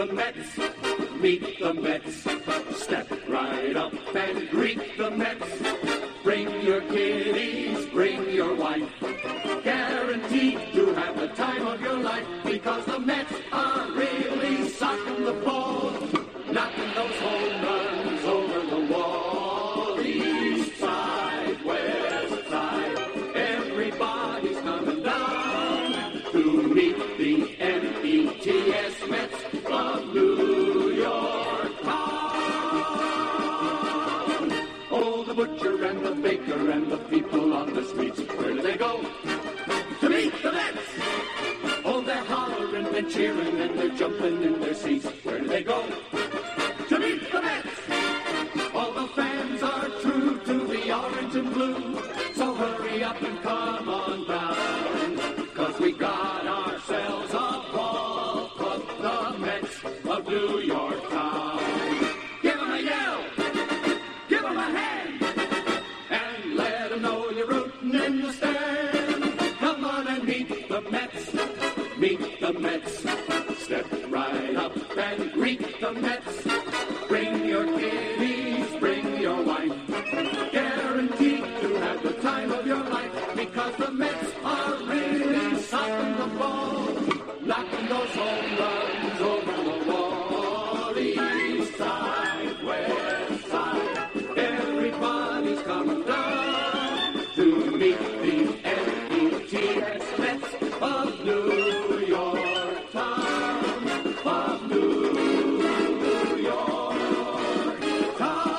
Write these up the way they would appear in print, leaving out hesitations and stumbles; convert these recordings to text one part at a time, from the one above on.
the Mets, meet the Mets. Step right up and greet the Mets. Bring your kiddies, bring your wife. Guaranteed to have the time of your life, because the Mets are really socking the ball, knocking those home runs over the wall. East side, west side, everybody's coming down to meet the METS Mets of New York town. Oh, the butcher and the baker and the people on the streets, where do they go? To meet the Mets! Oh, they're hollering and cheering and they're jumping in their seats. Where do they go? To meet the Mets! All the fans are true to the orange and blue, so hurry up and come on down, 'cause we got ourselves a ball, put the Mets of New York town. Give 'em a yell, give 'em a hand, and let 'em know you're rooting in the stand. Come on and meet the Mets, meet the Mets. Step right up and greet the Mets. Bring your kiddies, bring your wife. Guaranteed to have the time of your life, because the Mets are really socking the ball, knocking those home runs over the wall. East side, west side, everybody's coming down to meet the METS Mets of New York town, of New York town.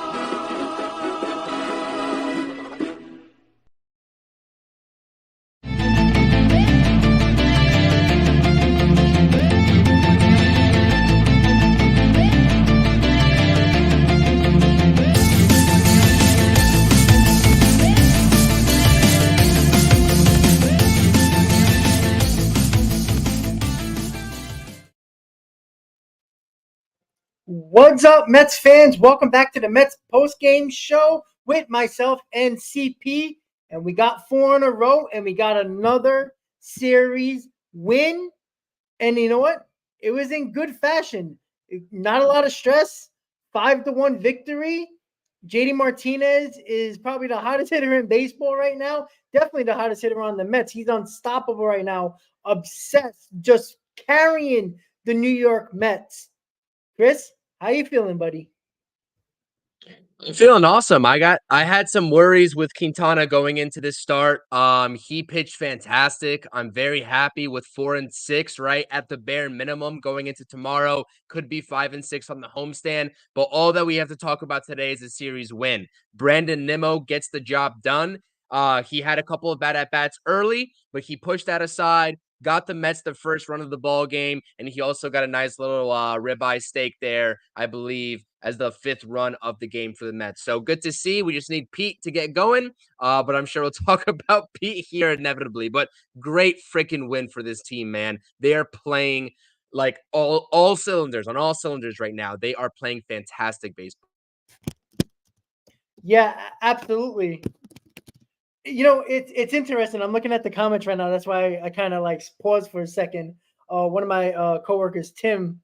What's up, Mets fans? Welcome back to the Mets postgame show with myself and CP. And we got 4 in a row, and we got another series win. And you know what? It was in good fashion. Not a lot of stress. 5-1 victory. JD Martinez is probably the hottest hitter in baseball right now. Definitely the hottest hitter on the Mets. He's unstoppable right now. Obsessed. Just carrying the New York Mets. Chris, how you feeling, buddy? I'm feeling awesome. I had some worries with Quintana going into this start. He pitched fantastic. I'm very happy with 4-6, right at the bare minimum going into tomorrow. Could be 5-6 on the homestand. But all that we have to talk about today is a series win. Brandon Nimmo gets the job done. He had a couple of bad at-bats early, but he pushed that aside, got the Mets the first run of the ball game, and he also got a nice little ribeye steak there, I believe, as the 5th run of the game for the Mets. So good to see. We just need Pete to get going, but I'm sure we'll talk about Pete here inevitably. But great freaking win for this team, man. They are playing like all cylinders, on all cylinders right now. They are playing fantastic baseball. Yeah, absolutely. You know, it's interesting. I'm looking at the comments right now. That's why I kind of like paused for a second. One of my coworkers, Tim,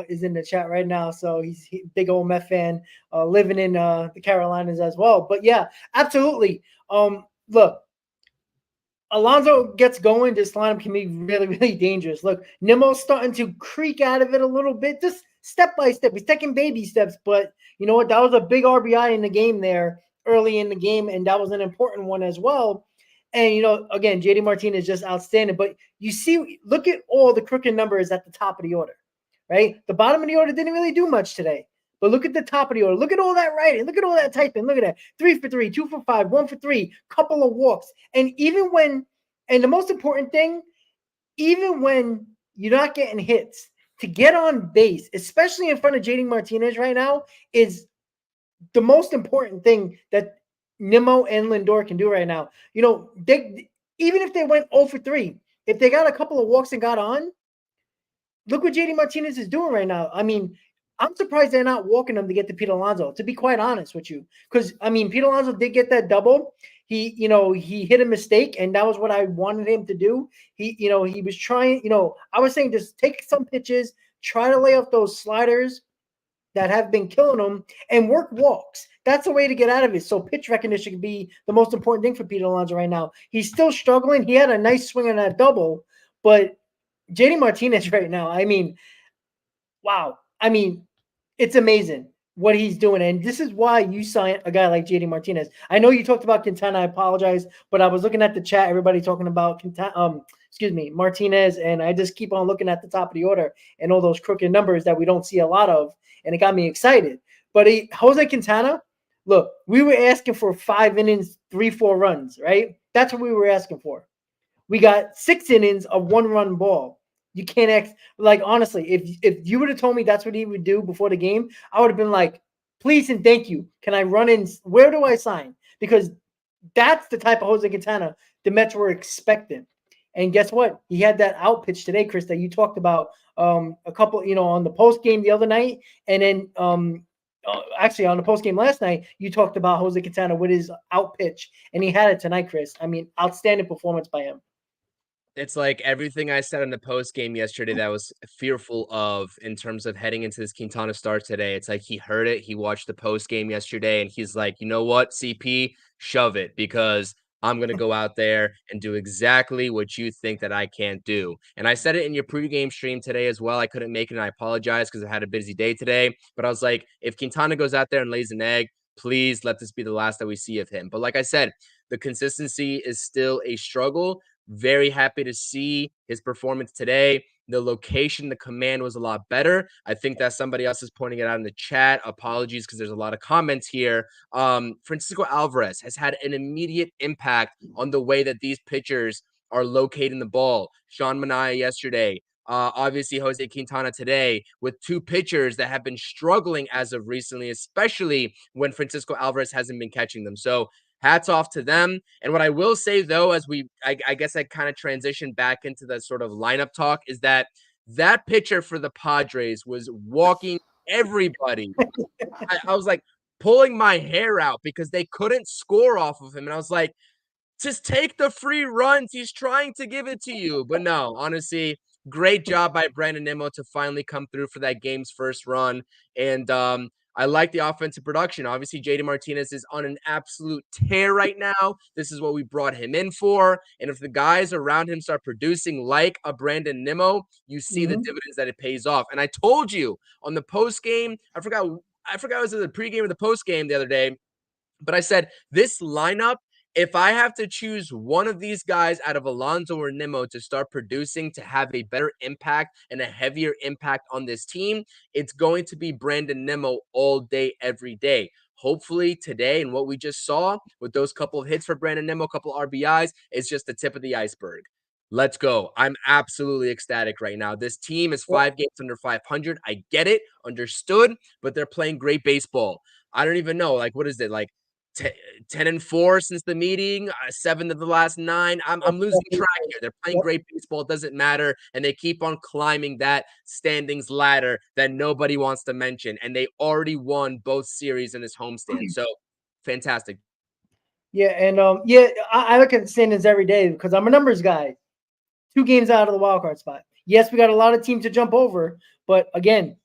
is in the chat right now. So he's a big old Met fan, living in the Carolinas as well. But yeah, absolutely. Look, Alonso gets going. This lineup can be really, really dangerous. Look, Nimmo's starting to creak out of it a little bit, just step by step. He's taking baby steps, but you know what? That was a big RBI in the game there early in the game, and that was an important one as well. And, you know, again, JD Martinez is just outstanding. But you see, look at all the crooked numbers at the top of the order, right? The bottom of the order didn't really do much today. But look at the top of the order. Look at all that writing. Look at all that typing. Look at that. 3 for 3, 2 for 5, 1 for 3, couple of walks. And even when, and the most important thing, even when you're not getting hits, to get on base, especially in front of JD Martinez right now, is the most important thing that Nimmo and Lindor can do right now. You know, they, even if they went 0 for 3, if they got a couple of walks and got on, look what JD Martinez is doing right now. I mean, I'm surprised they're not walking him to get to Pete Alonso, to be quite honest with you. Because, I mean, Pete Alonso did get that double. He, you know, he hit a mistake, and that was what I wanted him to do. He, you know, he was trying, you know, I was saying just take some pitches, try to lay off those sliders that have been killing him and work walks. That's the way to get out of it. So pitch recognition can be the most important thing for Pete Alonso right now. He's still struggling. He had a nice swing on that double, but JD Martinez right now, I mean, wow. I mean, it's amazing what he's doing. And this is why you sign a guy like JD Martinez. I know you talked about Quintana. I apologize, but I was looking at the chat, everybody talking about Martinez, and I just keep on looking at the top of the order and all those crooked numbers that we don't see a lot of, and it got me excited. But Jose Quintana, look, we were asking for 5 innings, 3-4 runs, right? That's what we were asking for. We got 6 innings of 1-run ball. You can't honestly, if you would have told me that's what he would do before the game, I would have been like, please and thank you. Can I run in? Where do I sign? Because that's the type of Jose Quintana the Mets were expecting. And guess what? He had that out pitch today, Chris, that you talked about a couple, on the post game the other night. And then actually on the post game last night, you talked about Jose Quintana with his out pitch, and he had it tonight, Chris. I mean, outstanding performance by him. It's like everything I said in the post game yesterday that I was fearful of in terms of heading into this Quintana start today. It's like he heard it. He watched the post game yesterday and he's like, you know what, CP, shove it, because I'm going to go out there and do exactly what you think that I can't do. And I said it in your pregame stream today as well. I couldn't make it and I apologize because I had a busy day today. But I was like, if Quintana goes out there and lays an egg, please let this be the last that we see of him. But like I said, the consistency is still a struggle. Very happy to see his performance today. The location, the command was a lot better. I think that somebody else is pointing it out in the chat. Apologies because there's a lot of comments here. Francisco Alvarez has had an immediate impact on the way that these pitchers are locating the ball. Sean Manaea yesterday. Obviously, Jose Quintana today, with 2 pitchers that have been struggling as of recently, especially when Francisco Alvarez hasn't been catching them. So hats off to them. And what I will say, though, as I guess I kind of transition back into the sort of lineup talk, is that pitcher for the Padres was walking everybody. I was like pulling my hair out because they couldn't score off of him. And I was like, just take the free runs. He's trying to give it to you. But no, honestly, great job by Brandon Nimmo to finally come through for that game's first run. And I like the offensive production. Obviously, JD Martinez is on an absolute tear right now. This is what we brought him in for. And if the guys around him start producing like a Brandon Nimmo, you see the dividends that it pays off. And I told you on the post game, I forgot was it the pregame or the post game the other day, but I said this lineup, if I have to choose one of these guys out of Alonso or Nimmo to start producing to have a better impact and a heavier impact on this team, it's going to be Brandon Nimmo all day, every day. Hopefully today and what we just saw with those couple of hits for Brandon Nimmo, a couple of RBIs, is just the tip of the iceberg. Let's go. I'm absolutely ecstatic right now. This team is 5 games under 500. I get it, understood, but they're playing great baseball. I don't even know, like, what is it, like 10-4 since the meeting, 7 of the last 9. I'm losing track here. They're playing great baseball. It doesn't matter. And they keep on climbing that standings ladder that nobody wants to mention. And they already won both series in this homestand. So fantastic. Yeah. And I look at the standings every day because I'm a numbers guy. 2 games out of the wild card spot. Yes, we got a lot of teams to jump over, but again,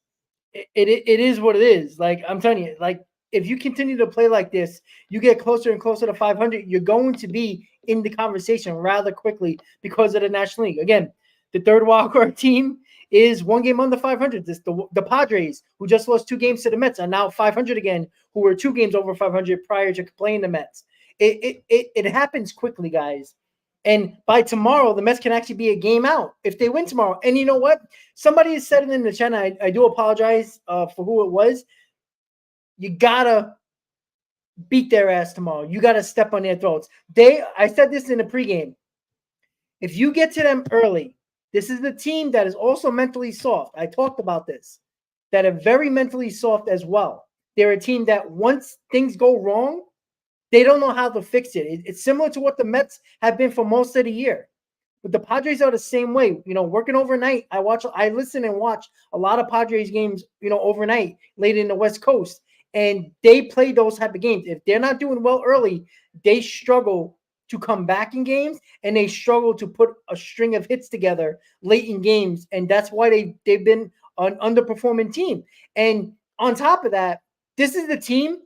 it is what it is. Like I'm telling you, like if you continue to play like this, you get closer and closer to 500. You're going to be in the conversation rather quickly because of the National League. Again, the third wildcard team is 1 game under 500. This the Padres, who just lost 2 games to the Mets, are now 500 again, who were 2 games over 500 prior to playing the Mets. It happens quickly, guys. And by tomorrow, the Mets can actually be a game out if they win tomorrow. And you know what? Somebody has said it in the chat. I do apologize for who it was. You gotta beat their ass tomorrow. You gotta step on their throats. I said this in the pregame. If you get to them early, this is the team that is also mentally soft. I talked about this, that are very mentally soft as well. They're a team that once things go wrong, they don't know how to fix it. It's similar to what the Mets have been for most of the year. But the Padres are the same way. Working overnight, I listen and watch a lot of Padres games, overnight, late in the West Coast. And they play those type of games. If they're not doing well early, they struggle to come back in games, and they struggle to put a string of hits together late in games. And that's why they've been an underperforming team. And on top of that, this is the team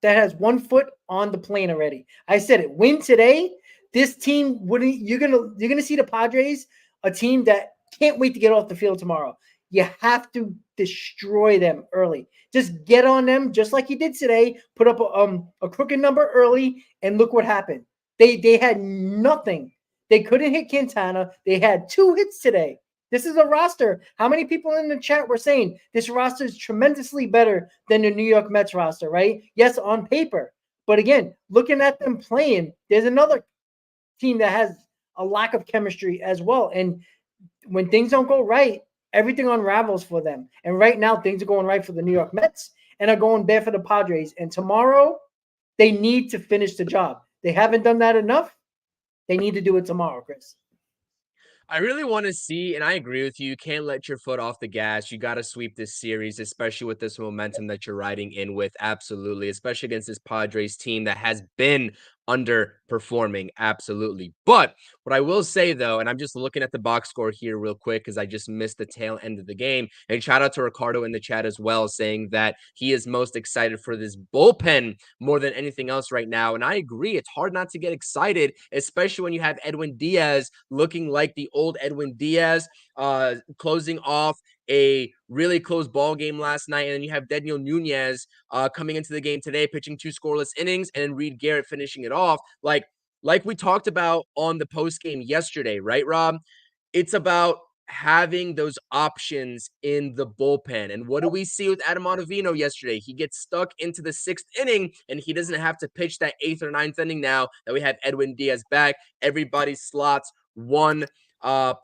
that has 1 foot on the plane already. I said it. Win today. This team wouldn't. You're gonna see the Padres, a team that can't wait to get off the field tomorrow. You have to destroy them early. Just get on them, just like you did today. Put up a crooked number early, and look what happened. They had nothing. They couldn't hit Quintana. They had 2 hits today. This is a roster. How many people in the chat were saying this roster is tremendously better than the New York Mets roster, right? Yes, on paper. But again, looking at them playing, there's another team that has a lack of chemistry as well. And when things don't go right, everything unravels for them. And right now, things are going right for the New York Mets and are going bad for the Padres. And tomorrow, they need to finish the job. They haven't done that enough. They need to do it tomorrow, Chris. I really want to see, and I agree with you, you can't let your foot off the gas. You got to sweep this series, especially with this momentum that you're riding in with. Absolutely. Especially against this Padres team that has been underperforming. Absolutely. But what I will say, though, and I'm just looking at the box score here real quick because I just missed the tail end of the game. And shout out to Ricardo in the chat as well, saying that he is most excited for this bullpen more than anything else right now. And I agree. It's hard not to get excited, especially when you have Edwin Diaz looking like the old Edwin Diaz, closing off a really close ball game last night. And then you have Daniel Nunez coming into the game today, pitching 2 scoreless innings, and then Reed Garrett finishing it off. Like we talked about on the post game yesterday, right, Rob? It's about having those options in the bullpen. And what do we see with Adam Ottavino yesterday? He gets stuck into the 6th inning, and he doesn't have to pitch that 8th or 9th inning now that we have Edwin Diaz back. Everybody slots one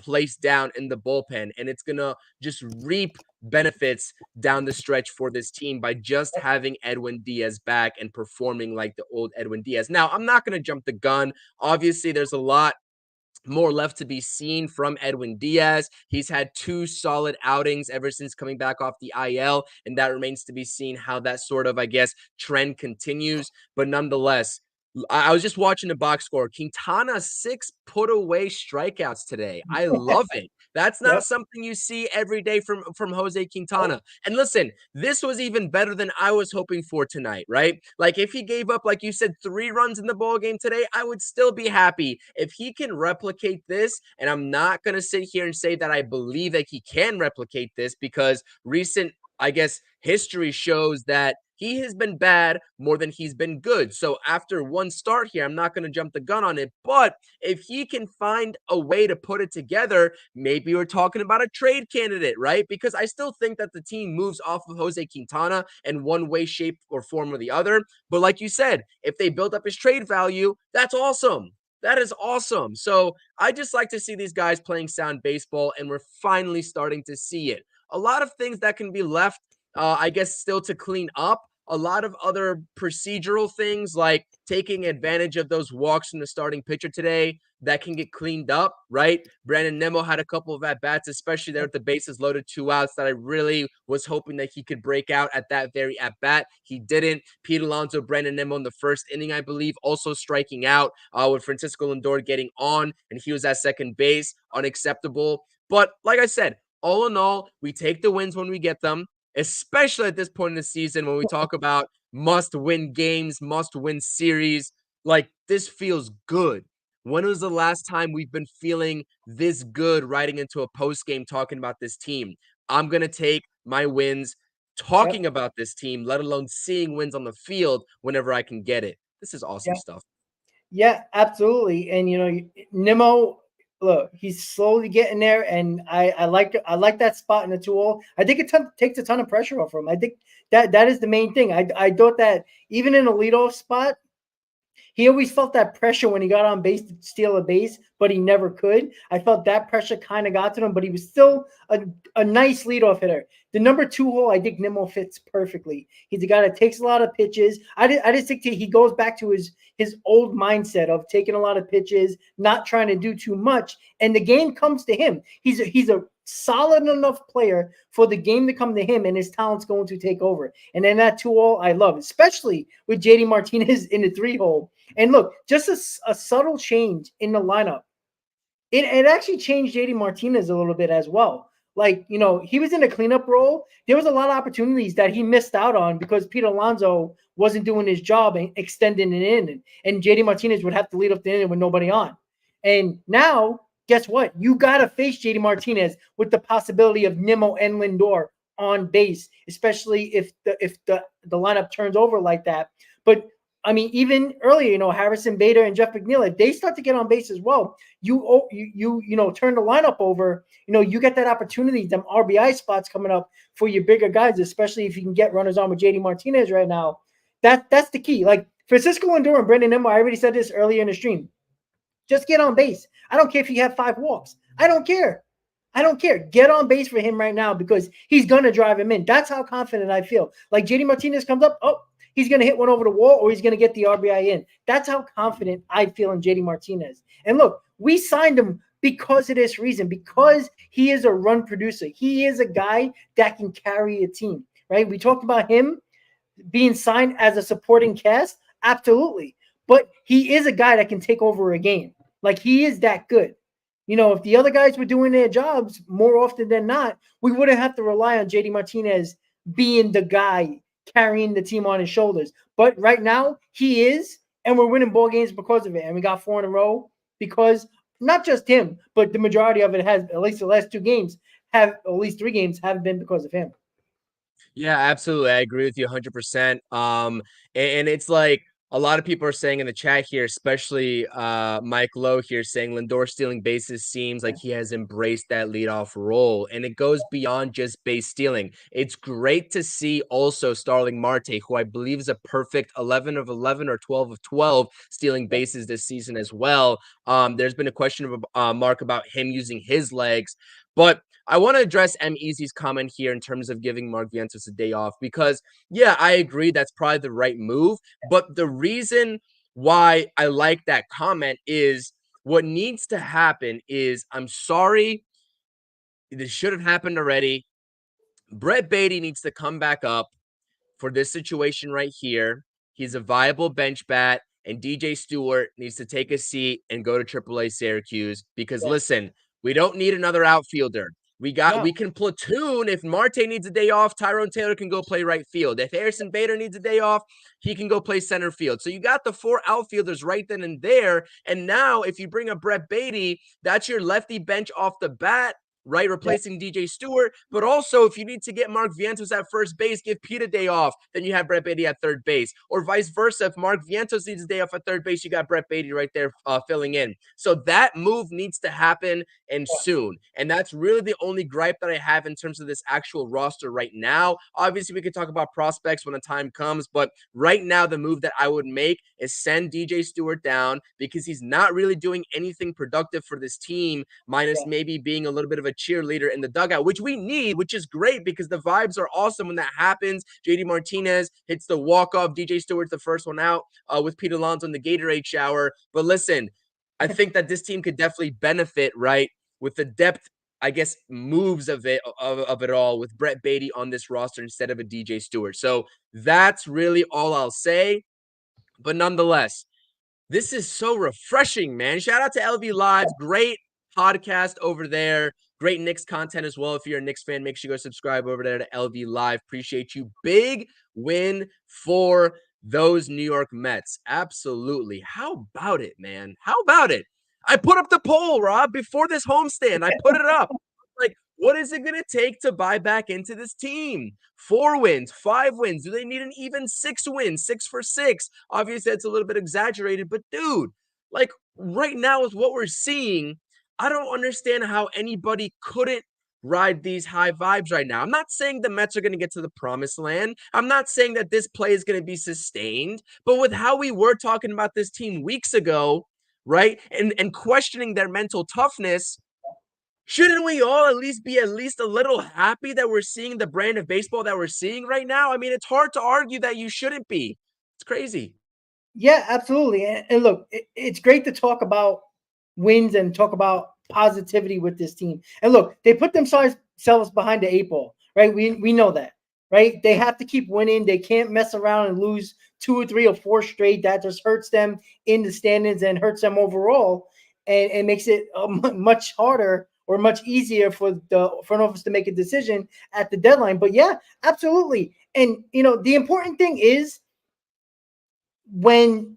place down in the bullpen, and it's gonna just reap benefits down the stretch for this team by just having Edwin Diaz back and performing like the old Edwin Diaz. Now, I'm not gonna jump the gun. Obviously, there's a lot more left to be seen from Edwin Diaz. He's had 2 solid outings ever since coming back off the IL, and that remains to be seen how that sort of, I guess, trend continues. But nonetheless, I was just watching the box score. Quintana 6 put away strikeouts today. I love it. That's not something you see every day from Jose Quintana. And listen, this was even better than I was hoping for tonight, right? Like if he gave up, like you said, 3 runs in the ball game today, I would still be happy. If he can replicate this, and I'm not going to sit here and say that I believe that he can replicate this because recent, I guess, history shows that he has been bad more than he's been good. So after one start here, I'm not going to jump the gun on it. But if he can find a way to put it together, maybe we're talking about a trade candidate, right? Because I still think that the team moves off of Jose Quintana in one way, shape, or form or the other. But like you said, if they build up his trade value, that's awesome. That is awesome. So I just like to see these guys playing sound baseball, and we're finally starting to see it. A lot of things that can be left, I guess, still to clean up. A lot of other procedural things like taking advantage of those walks from the starting pitcher today that can get cleaned up, right? Brandon Nimmo had a couple of at-bats, especially there with the bases loaded, 2 outs, that I really was hoping that he could break out at that very at-bat. He didn't. Pete Alonso, Brandon Nimmo in the 1st inning, I believe, also striking out with Francisco Lindor getting on, and he was at second base. Unacceptable. But like I said, all in all, we take the wins when we get them, especially at this point in the season when we talk about must-win games, must-win series. Like, this feels good. When was the last time we've been feeling this good riding into a post-game talking about this team? I'm going to take my wins talking about this team, let alone seeing wins on the field whenever I can get it. This is awesome stuff. Yeah, absolutely. And, Nimmo, look, he's slowly getting there, and I like that spot in the 2-0. I think it takes a ton of pressure off him. I think that is the main thing. I thought that even in a leadoff spot, he always felt that pressure when he got on base to steal a base, but he never could. I felt that pressure kind of got to him, but he was still a nice leadoff hitter. The number 2 hole, I think Nimmo fits perfectly. He's a guy that takes a lot of pitches. I just think he goes back to his old mindset of taking a lot of pitches, not trying to do too much, and the game comes to him. He's a solid enough player for the game to come to him, and his talent's going to take over. And then that 2-0, I love, especially with JD Martinez in the 3-hole. And look, just a subtle change in the lineup. It actually changed JD Martinez a little bit as well. like, he was in a cleanup role. There was a lot of opportunities that he missed out on because Pete Alonso wasn't doing his job and extending it in. And JD Martinez would have to lead up the inning with nobody on. And now, guess what? You got to face JD Martinez with the possibility of Nimmo and Lindor on base, especially if the lineup turns over like that. But I mean, even earlier, Harrison Bader and Jeff McNeil, if they start to get on base as well, you turn the lineup over, you get that opportunity, them RBI spots coming up for your bigger guys, especially if you can get runners on with JD Martinez right now. That's the key. Like Francisco Lindor and Brendan Nimmo, I already said this earlier in the stream. Just get on base. I don't care if you have 5 walks. I don't care. Get on base for him right now because he's going to drive him in. That's how confident I feel. Like JD Martinez comes up, he's going to hit one over the wall or he's going to get the RBI in. That's how confident I feel in JD Martinez. And look, we signed him because of this reason, because he is a run producer. He is a guy that can carry a team, right? We talked about him being signed as a supporting cast. Absolutely. But he is a guy that can take over a game. Like, he is that good. If the other guys were doing their jobs more often than not, we wouldn't have to rely on JD Martinez being the guy carrying the team on his shoulders. But right now, he is, and we're winning ball games because of it. And we got 4 in a row because not just him, but the majority of it has, at least the last 2 games, at least 3 games have been because of him. Yeah, absolutely. I agree with you 100%. And it's like a lot of people are saying in the chat here, especially Mike Lowe here, saying Lindor stealing bases seems like he has embraced that leadoff role, and it goes beyond just base stealing. It's great to see also Starling Marte, who I believe is a perfect 11 of 11 or 12 of 12 stealing bases this season as well. There's been a question of Mark about him using his legs, but I want to address M. Easy's comment here in terms of giving Mark Vientos a day off because, yeah, I agree that's probably the right move. But the reason why I like that comment is what needs to happen is, I'm sorry, this should have happened already. Brett Baty needs to come back up for this situation right here. He's a viable bench bat, and DJ Stewart needs to take a seat and go to AAA Syracuse because, listen, we don't need another outfielder. We can platoon. If Marte needs a day off, Tyrone Taylor can go play right field. If Harrison Bader needs a day off, he can go play center field. So you got the 4 outfielders right then and there. And now if you bring up Brett Baty, that's your lefty bench off the bat, right? Replacing DJ Stewart. But also, if you need to get Mark Vientos at first base, give Pete a day off, then you have Brett Baty at third base. Or vice versa. If Mark Vientos needs a day off at third base, you got Brett Baty right there filling in. So that move needs to happen and soon. And that's really the only gripe that I have in terms of this actual roster right now. Obviously, we could talk about prospects when the time comes, but right now the move that I would make is send DJ Stewart down because he's not really doing anything productive for this team, minus maybe being a little bit of a cheerleader in the dugout, which we need, which is great because the vibes are awesome when that happens. JD Martinez hits the walk-off. DJ Stewart's the first one out with Pete Alonso in the Gatorade shower. But listen, I think that this team could definitely benefit, right, with the depth, I guess, moves of it all with Brett Baty on this roster instead of a DJ Stewart. So that's really all I'll say. But nonetheless, this is so refreshing, man. Shout out to LV Live. Great podcast over there. Great Knicks content as well. If you're a Knicks fan, make sure you go subscribe over there to LV Live. Appreciate you. Big win for those New York Mets. Absolutely. How about it, man? How about it? I put up the poll, Rob, before this homestand. I put it up. Like, what is it going to take to buy back into this team? 4 wins, 5 wins. Do they need an even 6 wins? 6 for 6. Obviously, that's a little bit exaggerated, but dude, like right now with what we're seeing, I don't understand how anybody couldn't ride these high vibes right now. I'm not saying the Mets are going to get to the promised land. I'm not saying that this play is going to be sustained, but with how we were talking about this team weeks ago, right? And questioning their mental toughness, shouldn't we all at least be a little happy that we're seeing the brand of baseball that we're seeing right now? I mean, it's hard to argue that you shouldn't be. It's crazy. Yeah, absolutely. And look, it's great to talk about wins and talk about positivity with this team. And look, they put themselves behind the 8 ball, right? We know that, right? They have to keep winning. They can't mess around and lose 2 or 3 or 4 straight. That just hurts them in the standings and hurts them overall, and makes it much harder or much easier for the front office to make a decision at the deadline. But yeah, absolutely. And the important thing is when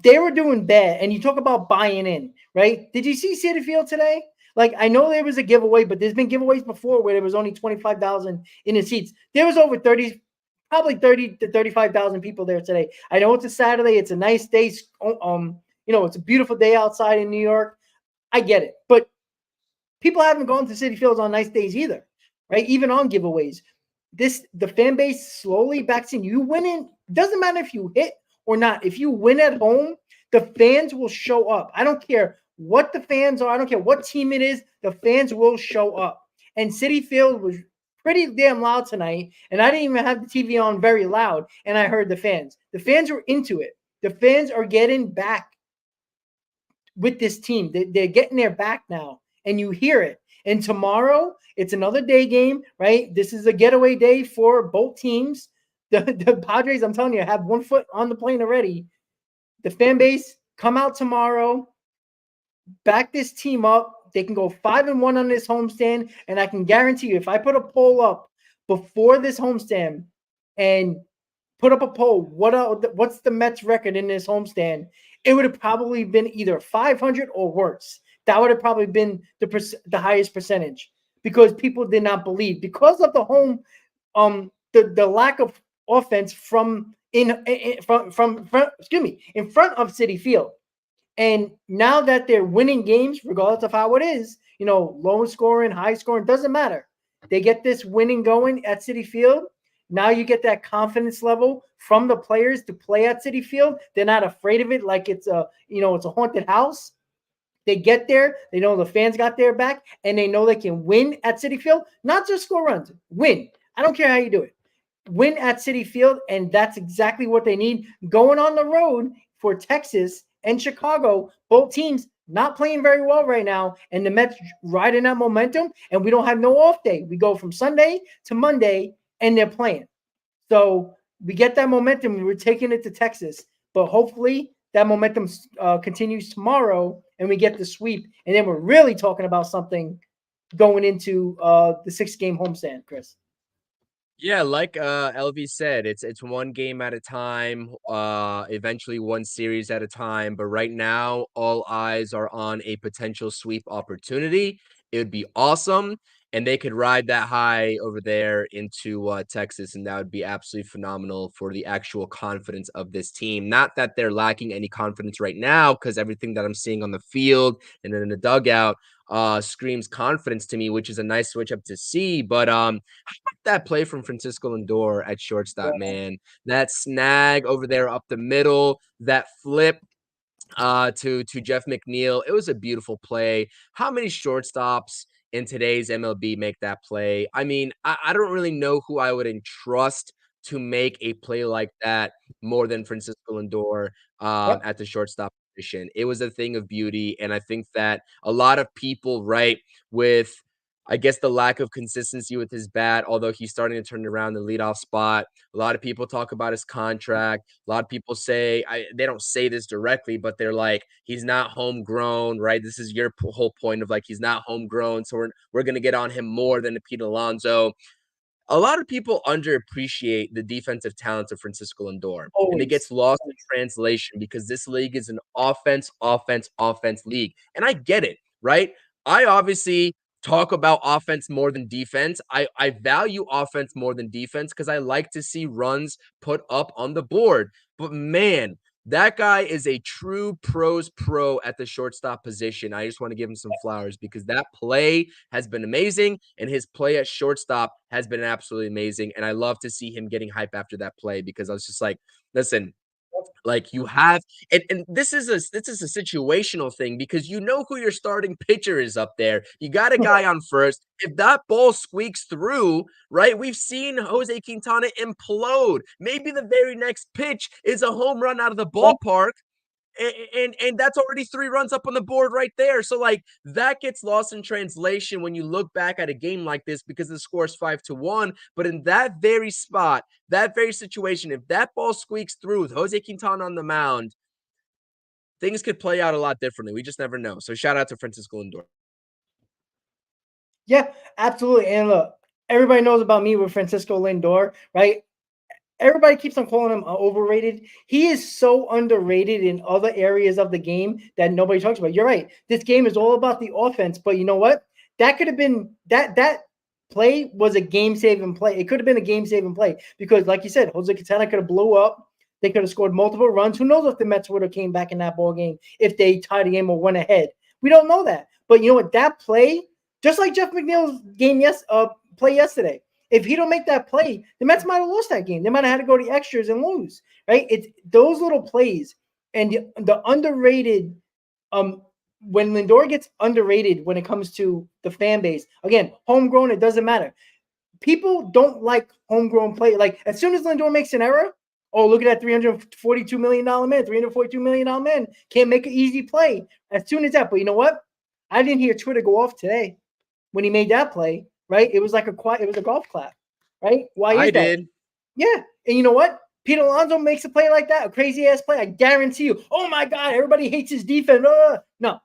they were doing bad, and you talk about buying in, right? Did you see Citi Field today? Like, I know there was a giveaway, but there's been giveaways before where there was only 25,000 in the seats. There was over 30, probably 30 to 35,000 people there today. I know it's a Saturday. It's a nice day. It's a beautiful day outside in New York. I get it. But people haven't gone to Citi Fields on nice days either, right? Even on giveaways. The fan base slowly backs in. You win in, doesn't matter if you hit or not. If you win at home, the fans will show up. I don't care what the fans are. I don't care what team it is. The fans will show up. And Citi Field was pretty damn loud tonight. And I didn't even have the TV on very loud. And I heard the fans. The fans were into it. The fans are getting back with this team. They're getting their back now. And you hear it. And tomorrow, it's another day game, right? This is a getaway day for both teams. The Padres, I'm telling you, have one foot on the plane already. The fan base, come out tomorrow, back this team up. They can go 5-1 on this homestand, and I can guarantee you, if I put a poll up before this homestand and put up a poll, what's the Mets record in this homestand, it would have probably been either 500 or worse. That would have probably been the highest percentage because people did not believe because of the home, the lack of offense in front of Citi Field. And now that they're winning games, regardless of how it is, low scoring, high scoring, doesn't matter. They get this winning going at Citi Field. Now you get that confidence level from the players to play at Citi Field. They're not afraid of it like it's a haunted house. They get there, they know the fans got their back, and they know they can win at Citi Field, not just score runs, win. I don't care how you do it. Win at Citi Field, and that's exactly what they need. Going on the road for Texas and Chicago, both teams not playing very well right now, and the Mets riding that momentum, and we don't have no off day. We go from Sunday to Monday, and they're playing. So we get that momentum, and we're taking it to Texas. But hopefully that momentum continues tomorrow, and we get the sweep, and then we're really talking about something going into the 6-game homestand, Chris. Yeah, like LV said, it's one game at a time, eventually one series at a time. But right now, all eyes are on a potential sweep opportunity. It would be awesome, and they could ride that high over there into Texas, and that would be absolutely phenomenal for the actual confidence of this team. Not that they're lacking any confidence right now, because everything that I'm seeing on the field and in the dugout screams confidence to me, which is a nice switch up to see. But that play from Francisco Lindor at shortstop, man, that snag over there up the middle, that flip to Jeff McNeil, it was a beautiful play. How many shortstops in today's MLB make that play? I mean, I don't really know who I would entrust to make a play like that more than Francisco Lindor at the shortstop position. It was a thing of beauty, and I think that a lot of people, right, with I guess the lack of consistency with his bat, although he's starting to turn around the leadoff spot. A lot of people talk about his contract. A lot of people say they don't say this directly, but they're like, he's not homegrown, right? This is your whole point of like he's not homegrown, so we're gonna get on him more than Pete Alonso. A lot of people underappreciate the defensive talents of Francisco Lindor, and it gets lost in translation because this league is an offense league, and I get it, right? I obviously talk about offense more than defense. I value offense more than defense because I like to see runs put up on the board. But man, that guy is a true pros pro at the shortstop position. I just want to give him some flowers because that play has been amazing, and his play at shortstop has been absolutely amazing. And I love to see him getting hype after that play because I was just like, listen, like you have, and this is a situational thing because you know who your starting pitcher is up there. You got a guy on first. If that ball squeaks through, right? We've seen Jose Quintana implode. Maybe the very next pitch is a home run out of the ballpark. And that's already 3 runs up on the board right there. So like that gets lost in translation when you look back at a game like this because the score is 5-1. But in that very spot, that very situation, if that ball squeaks through with Jose Quintana on the mound, things could play out a lot differently. We just never know. So shout out to Francisco Lindor. Yeah, absolutely. And look, everybody knows about me with Francisco Lindor, right? Everybody keeps on calling him overrated. He is so underrated in other areas of the game that nobody talks about. You're right. This game is all about the offense, but you know what? That could have been that play was a game saving play. It could have been a game saving play because, like you said, Jose Quintana could have blew up. They could have scored multiple runs. Who knows if the Mets would have came back in that ball game if they tied the game or went ahead? We don't know that. But you know what? That play, just like Jeff McNeil's game play yesterday, if he don't make that play, the Mets might have lost that game. They might have had to go to the extras and lose, right? It's those little plays and the underrated. When Lindor gets underrated when it comes to the fan base, again, homegrown, it doesn't matter. People don't like homegrown play. Like as soon as Lindor makes an error, oh look at that $342 million man, $342 million man can't make an easy play. As soon as that, but you know what? I didn't hear Twitter go off today when he made that play. Right? It was like it was a golf clap. Right? Why is I that? did. Yeah. And you know what? Pete Alonso makes a play like that, a crazy ass play. I guarantee you. Oh my God, everybody hates his defense. No.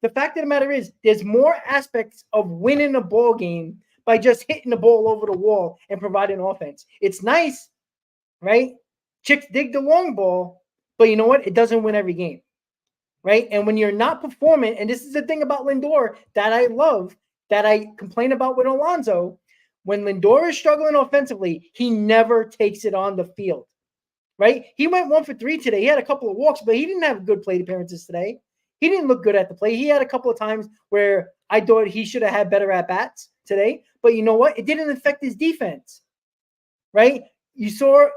The fact of the matter is, there's more aspects of winning a ball game by just hitting the ball over the wall and providing offense. It's nice, right? Chicks dig the long ball, but you know what? It doesn't win every game, right? And when you're not performing, and this is the thing about Lindor that I love, that I complain about with Alonso, when Lindor is struggling offensively, he never takes it on the field, right? He went 1 for 3 today. He had a couple of walks, but he didn't have good plate appearances today. He didn't look good at the plate. He had a couple of times where I thought he should have had better at bats today. But you know what? It didn't affect his defense, right? You saw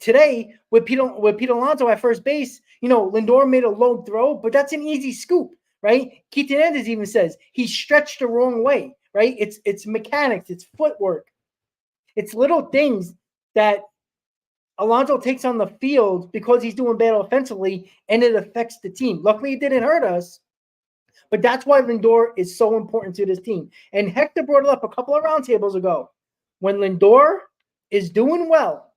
today with Pete Alonso at first base. You know, Lindor made a low throw, but that's an easy scoop, right? Keith Hernandez even says he stretched the wrong way, right? It's mechanics, it's footwork, it's little things that Alonso takes on the field because he's doing bad offensively, and it affects the team. Luckily, it didn't hurt us, but that's why Lindor is so important to this team. And Hector brought it up a couple of roundtables ago. When Lindor is doing well,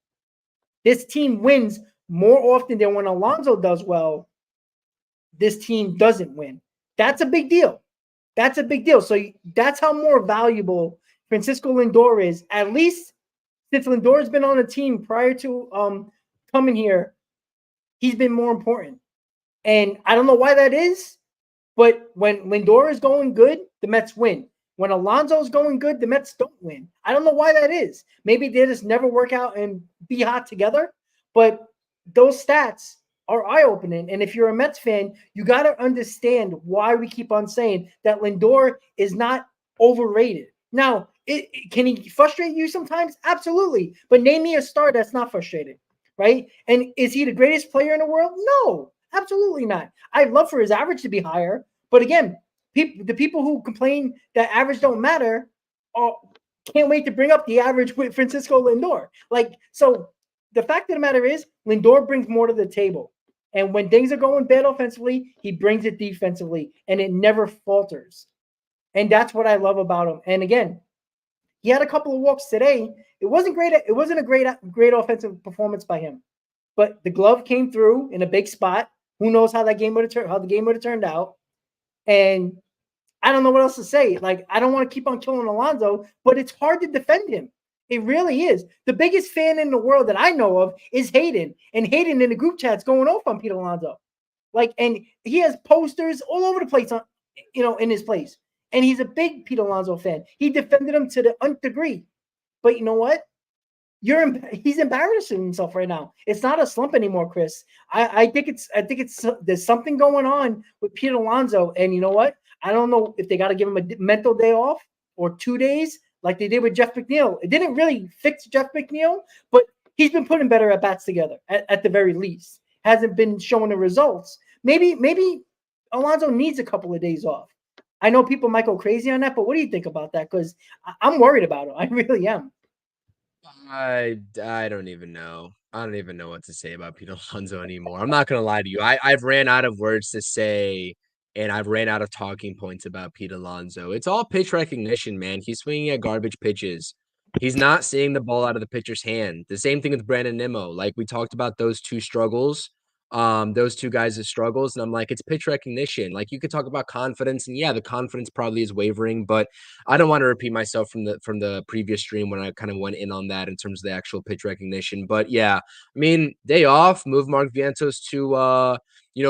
this team wins more often than when Alonso does well. This team doesn't win. That's a big deal. That's a big deal. So that's how more valuable Francisco Lindor is, at least since Lindor's been on the team prior to coming here. He's been more important. And I don't know why that is, but when Lindor is going good, the Mets win. When Alonso's going good, the Mets don't win. I don't know why that is. Maybe they just never work out and be hot together, but those stats are eye-opening. And if you're a Mets fan, you got to understand why we keep on saying that Lindor is not overrated. Now, can he frustrate you sometimes? Absolutely. But name me a star that's not frustrated, right? And is he the greatest player in the world? No, absolutely not. I'd love for his average to be higher. But again, the people who complain that average don't matter can't wait to bring up the average with Francisco Lindor. Like, so the fact of the matter is, Lindor brings more to the table. And when things are going bad offensively, he brings it defensively, and it never falters. And that's what I love about him. And again, he had a couple of walks today. It wasn't great. It wasn't a great offensive performance by him, but the glove came through in a big spot. Who knows how the game would have turned out? And I don't know what else to say. Like, I don't want to keep on killing Alonso, but it's hard to defend him. It really is. The biggest fan in the world that I know of is Hayden, and Hayden in the group chat's going off on Pete Alonso. Like, and he has posters all over the place on, in his place. And he's a big Pete Alonso fan. He defended him to the nth degree. But you know what? He's embarrassing himself right now. It's not a slump anymore, Chris. I think it's there's something going on with Pete Alonso, and you know what? I don't know if they got to give him a mental day off or 2 days like they did with Jeff McNeil. It didn't really fix Jeff McNeil, but he's been putting better at bats together at the very least. Hasn't been showing the results. Maybe Alonso needs a couple of days off. I know people might go crazy on that, but what do you think about that? Because I'm worried about him. I really am. I don't even know. I don't even know what to say about Pete Alonso anymore. I'm not gonna lie to you. I've ran out of words to say, and I've ran out of talking points about Pete Alonso. It's all pitch recognition, man. He's swinging at garbage pitches. He's not seeing the ball out of the pitcher's hand. The same thing with Brandon Nimmo. Like we talked about those two struggles those two guys' struggles. And I'm like, it's pitch recognition. Like, you could talk about confidence, and yeah, the confidence probably is wavering, but I don't want to repeat myself from the previous stream when I kind of went in on that in terms of the actual pitch recognition. But yeah, I mean, day off, move Mark Vientos to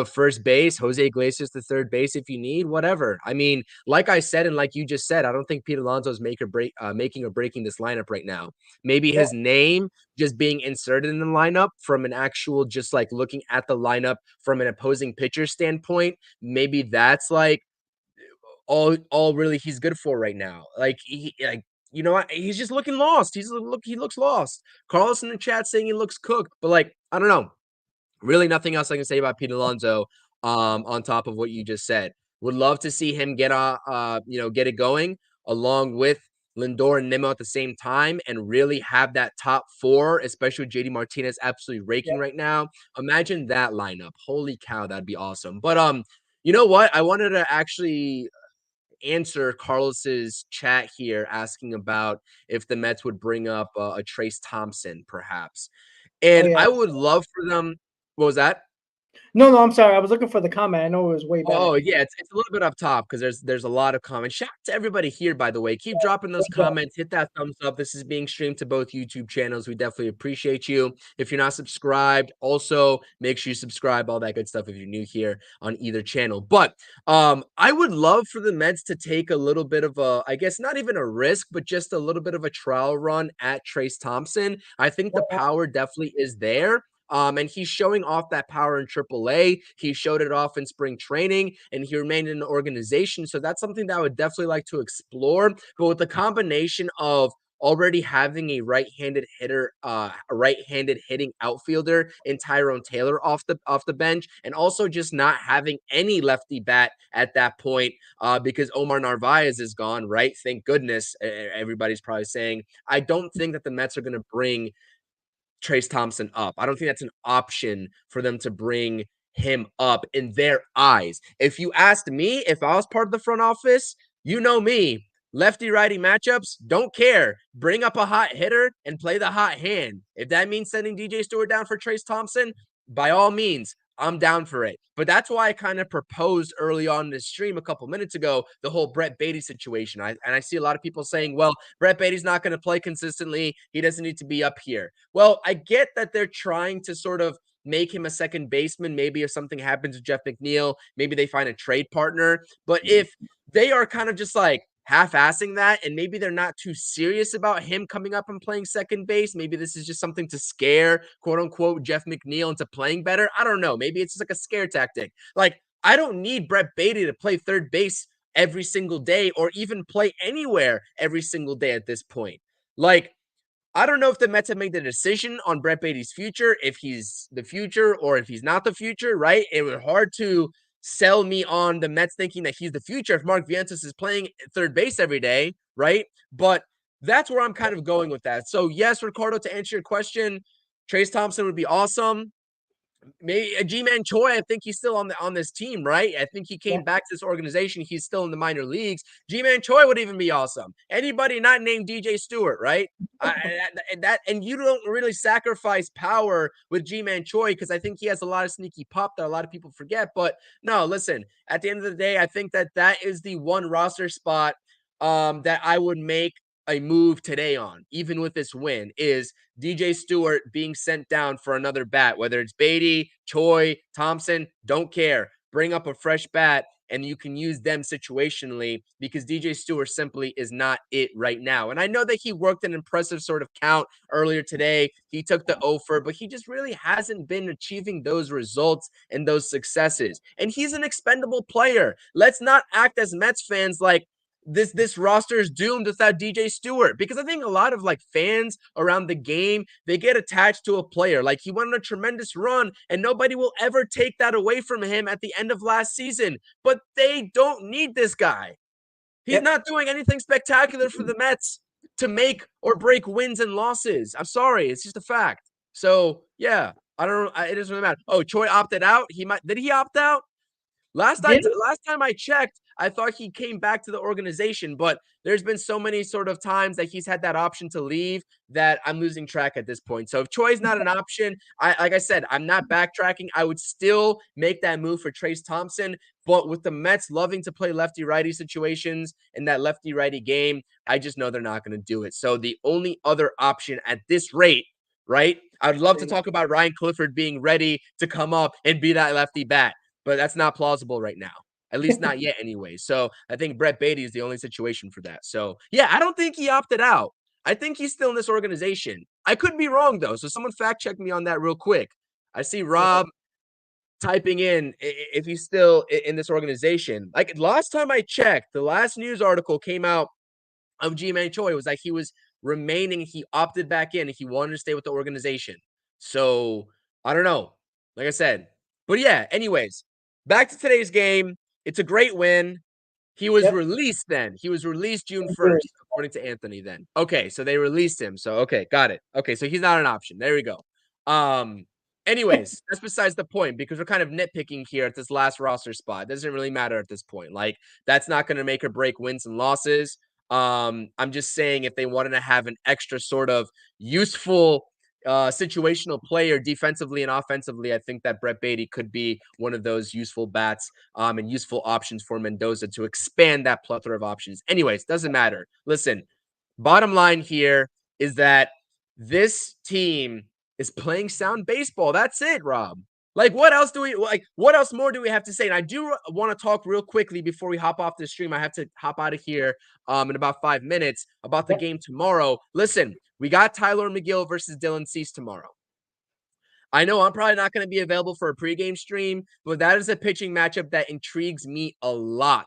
first base, Jose Iglesias to third base if you need, whatever. I mean, like I said, and like you just said, I don't think Pete Alonso's making or breaking this lineup right now. Maybe Yeah. his name just being inserted in the lineup from an actual, just like looking at the lineup from an opposing pitcher standpoint, maybe that's like all really he's good for right now. Like, you know what? He's just looking lost. He looks lost. Carlos in the chat saying he looks cooked, but like, I don't know. Really nothing else I can say about Pete Alonso on top of what you just said. Would love to see him get get it going along with Lindor and Nimmo at the same time and really have that top four, especially with JD Martinez absolutely raking right now. Imagine that lineup. Holy cow, that'd be awesome. But you know what? I wanted to actually answer Carlos's chat here asking about if the Mets would bring up a Trace Thompson, perhaps. Oh And yeah. I would love for them. What was that? No, I'm sorry. I was looking for the comment. I know it was way better. Oh, yeah, it's a little bit up top because there's a lot of comments. Shout out to everybody here, by the way. Keep dropping those comments. Hit that thumbs up. This is being streamed to both YouTube channels. We definitely appreciate you. If you're not subscribed, also make sure you subscribe, all that good stuff if you're new here on either channel. But I would love for the Mets to take a little bit of a, I guess not even a risk, but just a little bit of a trial run at Trace Thompson. I think the power definitely is there. And he's showing off that power in AAA. He showed it off in spring training, and he remained in the organization. So that's something that I would definitely like to explore. But with the combination of already having a right-handed hitter, a right-handed hitting outfielder in Tyrone Taylor off the bench, and also just not having any lefty bat at that point, because Omar Narvaez is gone, right? Thank goodness. Everybody's probably saying. I don't think that the Mets are going to bring Trace Thompson up. I don't think that's an option for them to bring him up in their eyes. If you asked me, if I was part of the front office, you know me, lefty righty matchups, don't care. Bring up a hot hitter and play the hot hand. If that means sending DJ Stewart down for Trace Thompson, by all means, I'm down for it. But that's why I kind of proposed early on in the stream a couple minutes ago the whole Brett Beatty situation. I see a lot of people saying, well, Brett Beatty's not going to play consistently. He doesn't need to be up here. Well, I get that they're trying to sort of make him a second baseman. Maybe if something happens to Jeff McNeil, maybe they find a trade partner. But if they are kind of just like half-assing that, and maybe they're not too serious about him coming up and playing second base, maybe this is just something to scare, quote unquote, Jeff McNeil into playing better. I don't know. Maybe it's just like a scare tactic. Like, I don't need Brett Beatty to play third base every single day or even play anywhere every single day at this point. Like, I don't know if the Mets have made the decision on Brett Beatty's future, if he's the future or if he's not the future, right? It was hard to sell me on the Mets thinking that he's the future if Mark Vientos is playing third base every day, right? But that's where I'm kind of going with that. So, yes, Ricardo, to answer your question, Trace Thompson would be awesome. Maybe G-Man Choi, I think he's still on this team, right? I think he came back to this organization. He's still in the minor leagues. G-Man Choi would even be awesome. Anybody not named DJ Stewart, right? And you don't really sacrifice power with G-Man Choi because I think he has a lot of sneaky pop that a lot of people forget. But no, listen, at the end of the day, I think that is the one roster spot that I would make a move today on, even with this win, is DJ Stewart being sent down for another bat, whether it's Beatty, Choi, Thompson, don't care. Bring up a fresh bat and you can use them situationally because DJ Stewart simply is not it right now. And I know that he worked an impressive sort of count earlier today. He took the offer, but he just really hasn't been achieving those results and those successes. And he's an expendable player. Let's not act as Mets fans like, this roster is doomed without DJ Stewart, because I think a lot of like fans around the game, they get attached to a player. Like, he went on a tremendous run and nobody will ever take that away from him at the end of last season, but they don't need this guy. He's not doing anything spectacular for the Mets to make or break wins and losses. I'm sorry. It's just a fact. So yeah, I don't know. It doesn't really matter. Oh, Choi opted out. Did he opt out? Last time I checked, I thought he came back to the organization, but there's been so many sort of times that he's had that option to leave that I'm losing track at this point. So if Choi's not an option, like I said, I'm not backtracking. I would still make that move for Trace Thompson, but with the Mets loving to play lefty-righty situations in that lefty-righty game, I just know they're not going to do it. So the only other option at this rate, right? I'd love to talk about Ryan Clifford being ready to come up and be that lefty bat, but that's not plausible right now. At least not yet anyway. So I think Brett Beatty is the only situation for that. So yeah, I don't think he opted out. I think he's still in this organization. I could be wrong though. So someone fact check me on that real quick. I see Rob typing in if he's still in this organization. Like last time I checked, the last news article came out of Ji-Man Choi. It was like he was remaining. He opted back in. He wanted to stay with the organization. So I don't know. Like I said, but yeah. Anyways, back to today's game. It's a great win. He was released then. He was released June 1st, according to Anthony then. Okay, so they released him. So, okay, got it. Okay, so he's not an option. There we go. Anyways, that's besides the point because we're kind of nitpicking here at this last roster spot. It doesn't really matter at this point. Like, that's not going to make or break wins and losses. I'm just saying if they wanted to have an extra sort of useful situational player defensively and offensively, I think that Brett Beatty could be one of those useful bats and useful options for Mendoza to expand that plethora of options. Anyways, doesn't matter. Listen, bottom line here is that this team is playing sound baseball. That's it, Rob. Like, what else more do we have to say? And I do want to talk real quickly before we hop off the stream. I have to hop out of here in about 5 minutes about the game tomorrow. Listen, we got Tyler McGill versus Dylan Cease tomorrow. I know I'm probably not going to be available for a pregame stream, but that is a pitching matchup that intrigues me a lot,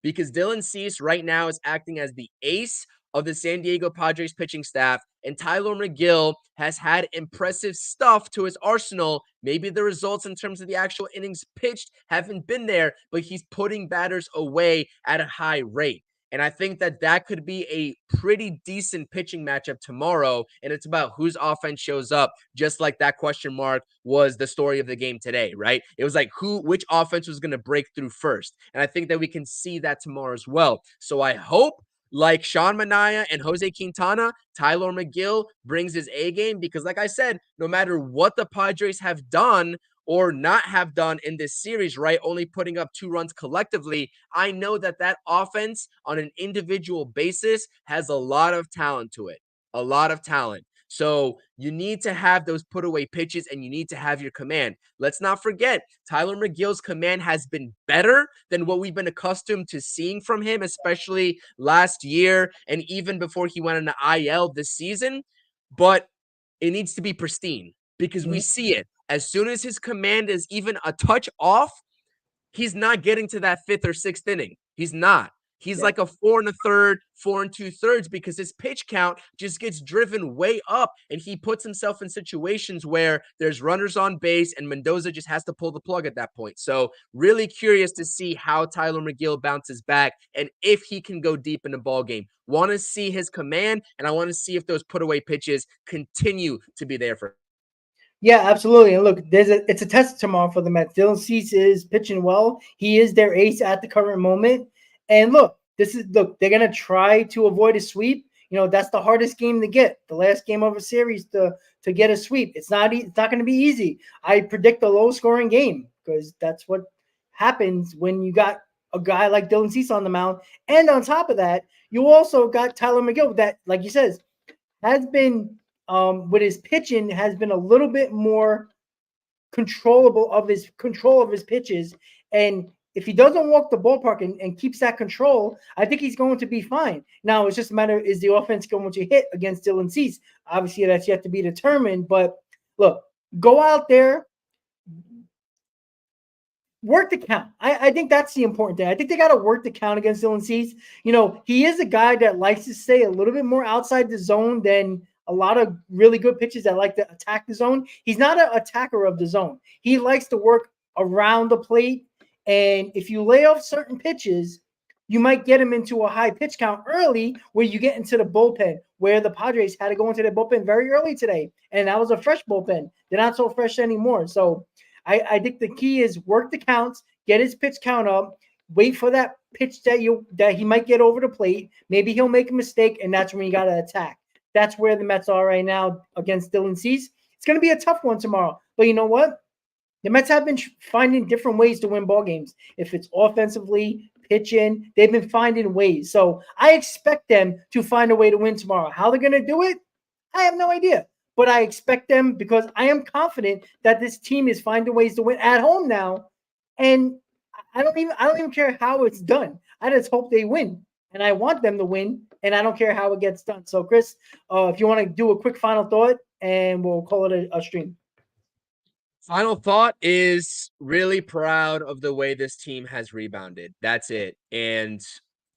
because Dylan Cease right now is acting as the ace of the San Diego Padres pitching staff, and Tyler McGill has had impressive stuff to his arsenal. Maybe the results in terms of the actual innings pitched haven't been there, but he's putting batters away at a high rate. And I think that that could be a pretty decent pitching matchup tomorrow. And it's about whose offense shows up, just like that question mark was the story of the game today, right? It was like which offense was going to break through first. And I think that we can see that tomorrow as well. So I hope, like Sean Manaea and Jose Quintana, Tyler McGill brings his A game because, like I said, no matter what the Padres have done or not have done in this series, right, only putting up 2 runs collectively, I know that that offense on an individual basis has a lot of talent to it, a lot of talent. So you need to have those put away pitches and you need to have your command. Let's not forget, Tyler McGill's command has been better than what we've been accustomed to seeing from him, especially last year and even before he went into IL this season. But it needs to be pristine because we see it. As soon as his command is even a touch off, he's not getting to that 5th or 6th inning. He's not. He's like a 4 1/3, 4 2/3 because his pitch count just gets driven way up and he puts himself in situations where there's runners on base and Mendoza just has to pull the plug at that point. So really curious to see how Tyler McGill bounces back and if he can go deep in the ball game. Want to see his command and I want to see if those put away pitches continue to be there for him. Yeah, absolutely. And look, it's a test tomorrow for the Mets. Dylan Cease is pitching well. He is their ace at the current moment. And look, they're gonna try to avoid a sweep. You know, that's the hardest game to get. The last game of a series to get a sweep. It's not going to be easy. I predict a low scoring game because that's what happens when you got a guy like Dylan Cease on the mound. And on top of that, you also got Tyler McGill that, like you says, has been with his pitching has been a little bit more control of his pitches. And if he doesn't walk the ballpark and keeps that control, I think he's going to be fine. Now, it's just a matter, is the offense going to hit against Dylan Cease? Obviously, that's yet to be determined. But look, go out there, work the count. I think that's the important thing. I think they got to work the count against Dylan Cease. You know, he is a guy that likes to stay a little bit more outside the zone than a lot of really good pitchers that like to attack the zone. He's not an attacker of the zone. He likes to work around the plate. And if you lay off certain pitches, you might get him into a high pitch count early where you get into the bullpen, where the Padres had to go into the bullpen very early today. And that was a fresh bullpen. They're not so fresh anymore. So I think the key is work the counts, get his pitch count up, wait for that pitch that he might get over the plate. Maybe he'll make a mistake, and that's when you got to attack. That's where the Mets are right now against Dylan Cease. It's going to be a tough one tomorrow. But you know what? The Mets have been finding different ways to win ball games. If it's offensively, pitching, they've been finding ways. So I expect them to find a way to win tomorrow. How they're going to do it, I have no idea. But I expect them because I am confident that this team is finding ways to win at home now. And I don't even care how it's done. I just hope they win. And I want them to win. And I don't care how it gets done. So, Chris, if you want to do a quick final thought, and we'll call it a stream. Final thought is really proud of the way this team has rebounded. That's it. And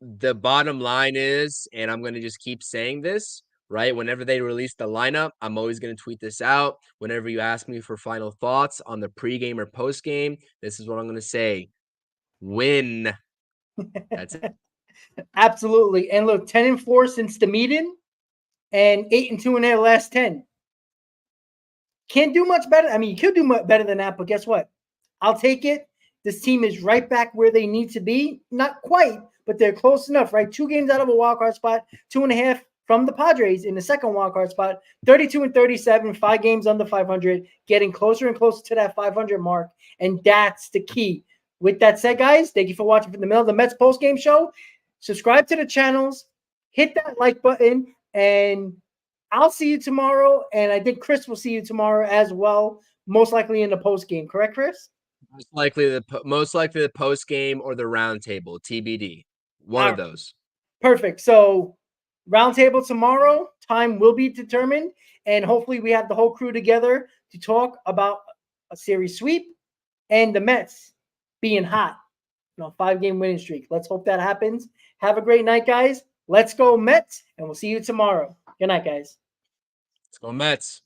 the bottom line is, and I'm going to just keep saying this, right? Whenever they release the lineup, I'm always going to tweet this out. Whenever you ask me for final thoughts on the pregame or postgame, this is what I'm going to say. Win. That's it. Absolutely. And look, 10-4 since the meeting and 8-2 in their last 10. Can't do much better. I mean, you could do much better than that, but guess what? I'll take it. This team is right back where they need to be. Not quite, but they're close enough, right? 2 games out of a wildcard spot, 2.5 from the Padres in the second wildcard spot, 32-37, 5 games under 500, getting closer and closer to that 500 mark, and that's the key. With that said, guys, thank you for watching from the middle of the Mets postgame show. Subscribe to the channels, hit that like button, and I'll see you tomorrow, and I think Chris will see you tomorrow as well, most likely in the post game. Correct, Chris? Most likely the post game or the round table, TBD. One of those. Perfect. So round table tomorrow, time will be determined, and hopefully we have the whole crew together to talk about a series sweep and the Mets being hot. 5-game winning streak. Let's hope that happens. Have a great night, guys. Let's go Mets, and we'll see you tomorrow. Good night, guys. Let's go Mets.